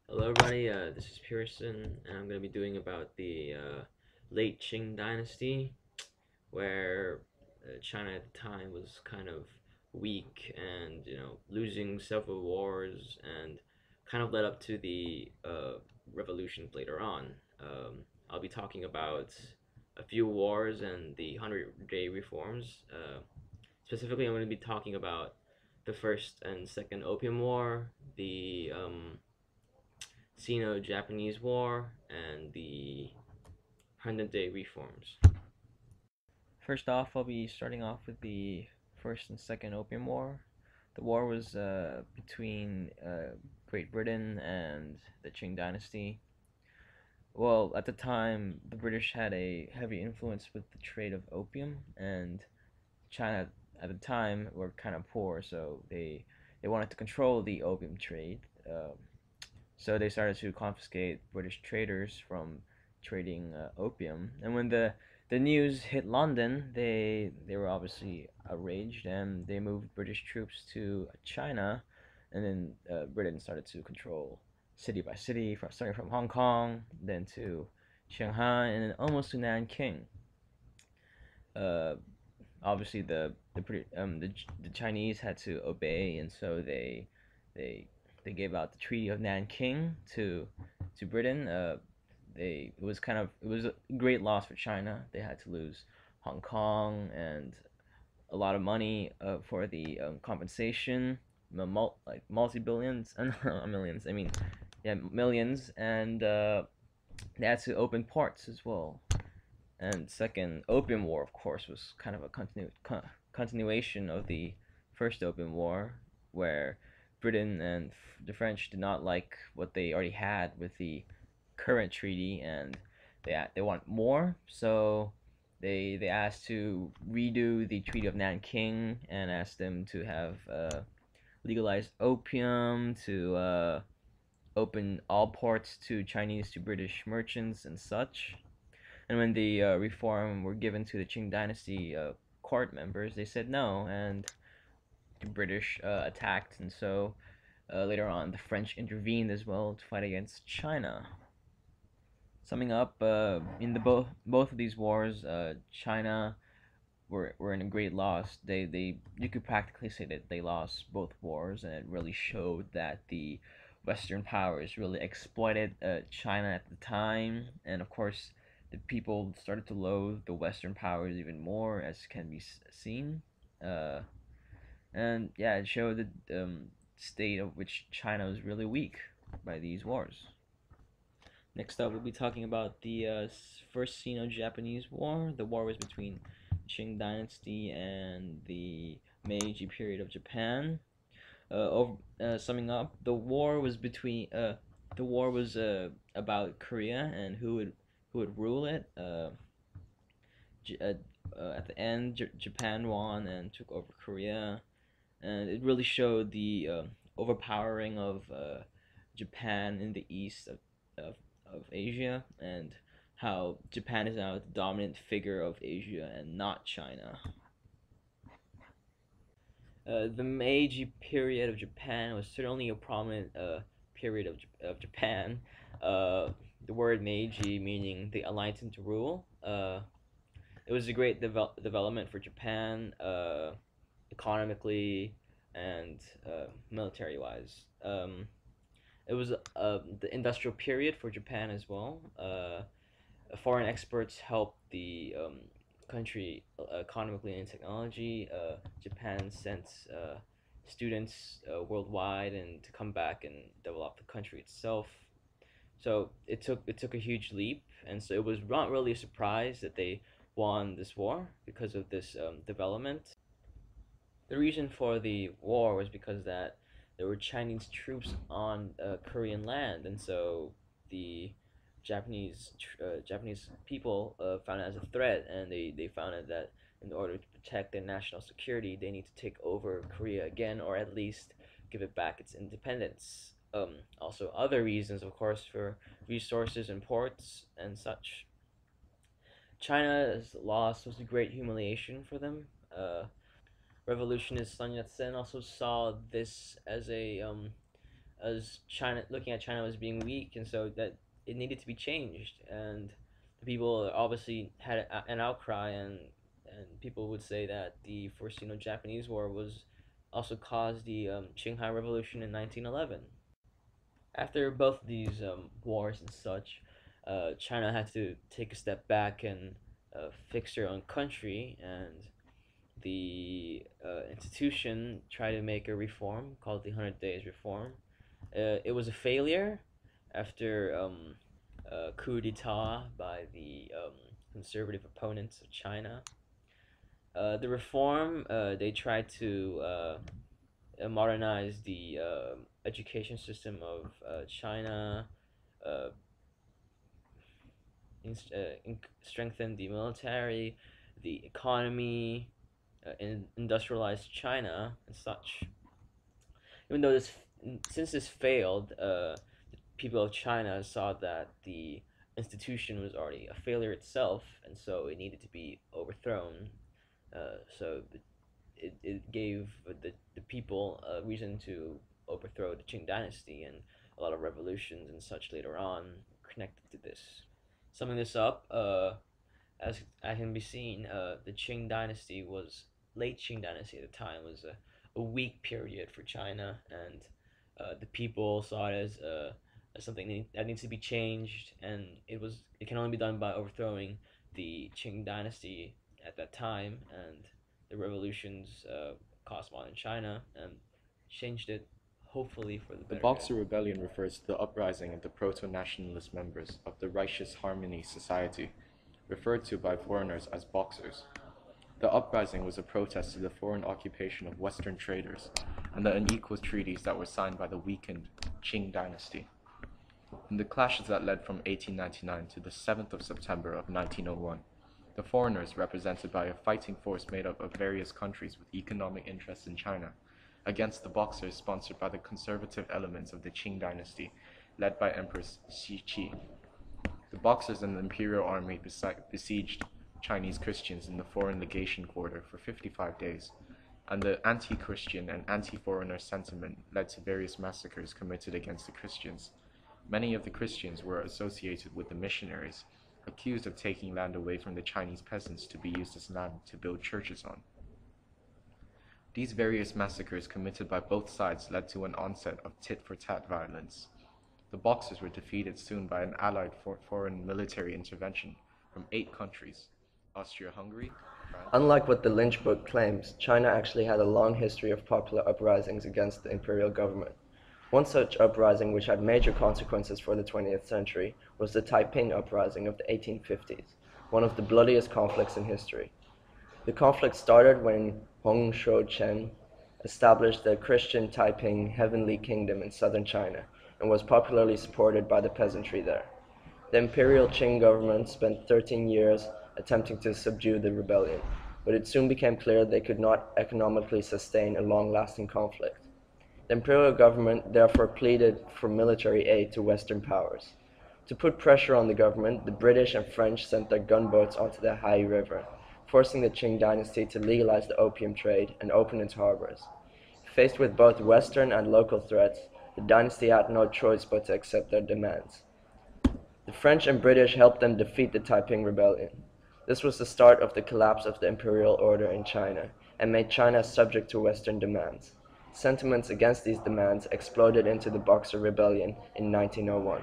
Hello, everybody. This is Pearson, and I'm going to be doing about the late Qing Dynasty, where China at the time was kind of weak and losing several wars, and kind of led up to the revolutions later on. I'll be talking about a few wars and the Hundred Day Reforms. Specifically, I'm going to be talking about the First and Second Opium War, the Sino-Japanese War, and the Hundred Day Reforms. First off, I'll be starting off with the First and Second Opium War. The war was between Great Britain and the Qing Dynasty. Well, at the time, the British had a heavy influence with the trade of opium, and China at the time were kind of poor, so they wanted to control the opium trade. So they started to confiscate British traders from trading opium. And when the news hit London, they were obviously outraged, and they moved British troops to China, and then Britain started to control city by city, starting from Hong Kong, then to Shanghai, and then almost to Nanking. Uh, Obviously the Chinese had to obey, and so they they gave out the Treaty of Nanking to Britain. It was a great loss for China. They had to lose Hong Kong and a lot of money for the compensation, like multi billions and millions. I mean, yeah, millions, and they had to open ports as well. And second, Opium War, of course, was kind of a continuation of the first Opium War, where Britain and the French did not like what they already had with the current treaty, and they want more. So they asked to redo the Treaty of Nanking and asked them to have legalized opium, to open all ports to Chinese to British merchants and such. And when the reform were given to the Qing Dynasty court members, they said no, and the British attacked, and so later on the French intervened as well to fight against China. Summing up, in the both of these wars, China were in a great loss. They you could practically say that they lost both wars, and it really showed that the Western powers really exploited China at the time, and of course, the people started to loathe the Western powers even more, as can be seen. Uh, and yeah, it showed the state of which China was really weak by these wars. Next up, we'll be talking about the First Sino-Japanese War. The war was between Qing Dynasty and the Meiji period of Japan. Summing up, the war was about Korea and who would rule it. J- uh, at the end, Japan won and took over Korea, and it really showed the overpowering of Japan in the east of, of Asia, and how Japan is now the dominant figure of Asia and not China. The Meiji period of Japan was certainly a prominent period of Japan. Uh, the word Meiji meaning the enlightened rule. It was a great development for Japan, economically and military wise. It was the industrial period for Japan as well. Foreign experts helped the country economically and technology. Japan sent students worldwide and to come back and develop the country itself. So it took a huge leap, and so it was not really a surprise that they won this war because of this development. The reason for the war was because that there were Chinese troops on Korean land, and so the Japanese people found it as a threat, and they found it that in order to protect their national security, they need to take over Korea again, or at least give it back its independence. Also, other reasons, of course, for resources and ports and such. China's loss was a great humiliation for them. Revolutionist Sun Yat-sen also saw this as as China, looking at China as being weak, and so that it needed to be changed. And the people obviously had an outcry, and people would say that the first Sino-Japanese War was also caused the Qinghai Revolution in 1911. After both of these wars and such, China had to take a step back and fix their own country, and the institution tried to make a reform called the 100 Days Reform. It was a failure after a coup d'etat by the conservative opponents of China. The reform, they tried to modernize the education system of China, uh, strengthen the military, the economy, industrialize China and such. Even though since this failed, the people of China saw that the institution was already a failure itself, and so it needed to be overthrown. So it gave the people a reason to overthrow the Qing dynasty, and a lot of revolutions and such later on connected to this. Summing this up, as I can be seen, the Qing dynasty was late Qing dynasty at the time was a weak period for China, and the people saw it as something that needs to be changed, and it can only be done by overthrowing the Qing dynasty at that time, and the revolutions caused modern China and changed it, hopefully for the The better. Boxer Rebellion refers to the uprising of the proto-nationalist members of the Reiches Harmony Society, referred to by foreigners as Boxers. The uprising was a protest to the foreign occupation of Western traders and the unequal treaties that were signed by the weakened Qing dynasty. In the clashes that led from 1899 to the 7th of September of 1901, the foreigners, represented by a fighting force made up of various countries with economic interests in China, against the Boxers sponsored by the conservative elements of the Qing dynasty, led by Empress Cixi. The Boxers and the Imperial Army besieged Chinese Christians in the foreign legation quarter for 55 days, and the anti-Christian and anti-foreigner sentiment led to various massacres committed against the Christians. Many of the Christians were associated with the missionaries, accused of taking land away from the Chinese peasants to be used as land to build churches on. These various massacres committed by both sides led to an onset of tit-for-tat violence. The Boxers were defeated soon by an allied foreign military intervention from 8 countries: Austria-Hungary, France. Unlike what the Lynch book claims, China actually had a long history of popular uprisings against the imperial government. One such uprising which had major consequences for the 20th century was the Taiping Uprising of the 1850s, one of the bloodiest conflicts in history. The conflict started when Hong Shou-chen established the Christian Taiping Heavenly Kingdom in southern China and was popularly supported by the peasantry there. The imperial Qing government spent 13 years attempting to subdue the rebellion, but it soon became clear they could not economically sustain a long-lasting conflict. The imperial government therefore pleaded for military aid to Western powers. To put pressure on the government, the British and French sent their gunboats onto the Hai River, forcing the Qing dynasty to legalize the opium trade and open its harbors. Faced with both Western and local threats, the dynasty had no choice but to accept their demands. The French and British helped them defeat the Taiping Rebellion. This was the start of the collapse of the imperial order in China and made China subject to Western demands. Sentiments against these demands exploded into the Boxer Rebellion in 1901.